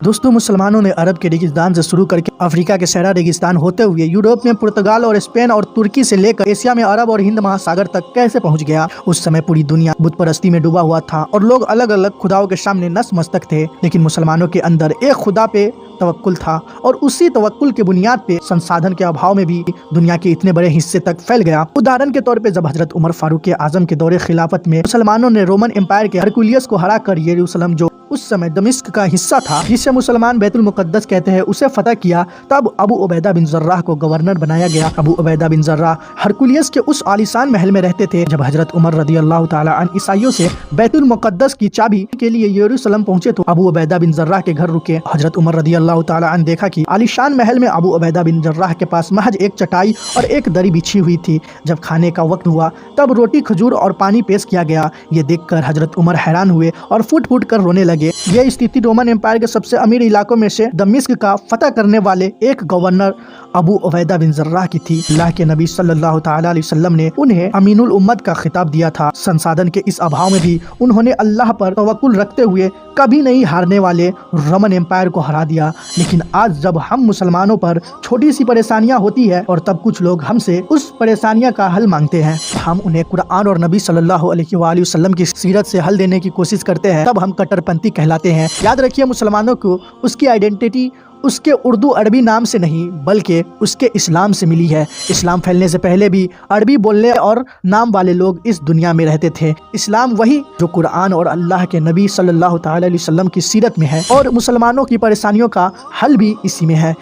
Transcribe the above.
दोस्तों, मुसलमानों ने अरब के रेगिस्तान से शुरू करके अफ्रीका के सहरा रेगिस्तान होते हुए यूरोप में पुर्तगाल और स्पेन और तुर्की से लेकर एशिया में अरब और हिंद महासागर तक कैसे पहुंच गया। उस समय पूरी दुनिया बुत परस्ती में डूबा हुआ था और लोग अलग अलग खुदाओं के सामने नतमस्तक थे, लेकिन मुसलमानों के अंदर एक खुदा पे तवक्कुल था और उसी तवक्कुल के बुनियाद पे संसाधन के अभाव में भी दुनिया के इतने बड़े हिस्से तक फैल गया। उदाहरण के तौर पे जब हजरत उमर फारूक आजम के दौरे खिलाफत में मुसलमानों ने रोमन एम्पायर के हरकुलियस को हरा कर यरूशलेम, जो उस समय दमिश्क का हिस्सा था, जिसे मुसलमान बैतुल मुकद्दस कहते हैं, उसे फतह किया, तब अबू उबैदा बिन जर्राह को गवर्नर बनाया गया। अबू उबैदा बिन जर्राह हरकुलियस के उस आलीशान महल में रहते थे। जब हजरत उमर रदियल्लाहु ताला अन्हु ईसाइयों से बैतुल मुकद्दस की चाबी के लिए यरूशलेम पहुंचे तो अबू उबैदा बिन जर्राह के घर रुके। हजरत उमर रदियल्लाहु ताला अन्हु देखा कि आलीशान महल में अबू उबैदा बिन जर्राह के पास महज एक चटाई और एक दरी बिछी हुई थी। जब खाने का वक्त हुआ तब रोटी, खजूर और पानी पेश किया गया। ये देखकर हजरत उमर हैरान हुए और फूट फूट कर रोने लगे। यह स्थिति रोमन एम्पायर के सबसे अमीर इलाकों में से दमिश्क का फतह करने वाले एक गवर्नर अबू उबैदा बिन जर्राह की थी। अल्लाह के नबी सल्लल्लाहु ताला अलैहि वसल्लम ने उन्हें अमीनुल उम्मत का खिताब दिया था। संसाधन के इस अभाव में भी उन्होंने अल्लाह पर तवक्कुल रखते हुए कभी नहीं हारने वाले रोमन एम्पायर को हरा दिया। लेकिन आज जब हम मुसलमानों पर छोटी सी परेशानियां होती है और तब कुछ लोग हमसे उस परेशानियां का हल मांगते हैं, हम उन्हें कुरान और नबी सल्लल्लाहु अलैहि वसल्लम की सीरत से हल देने की कोशिश करते हैं, तब हम कट्टरपंथी कहलाते हैं। याद रखिए, मुसलमानों को उसकी आइडेंटिटी उसके उर्दू अरबी नाम से नहीं बल्कि उसके इस्लाम से मिली है। इस्लाम फैलने से पहले भी अरबी बोलने और नाम वाले लोग इस दुनिया में रहते थे। इस्लाम वही जो कुरान और अल्लाह के नबी सल्लल्लाहु अलैहि वसल्लम की सीरत में है और मुसलमानों की परेशानियों का हल भी इसी में है।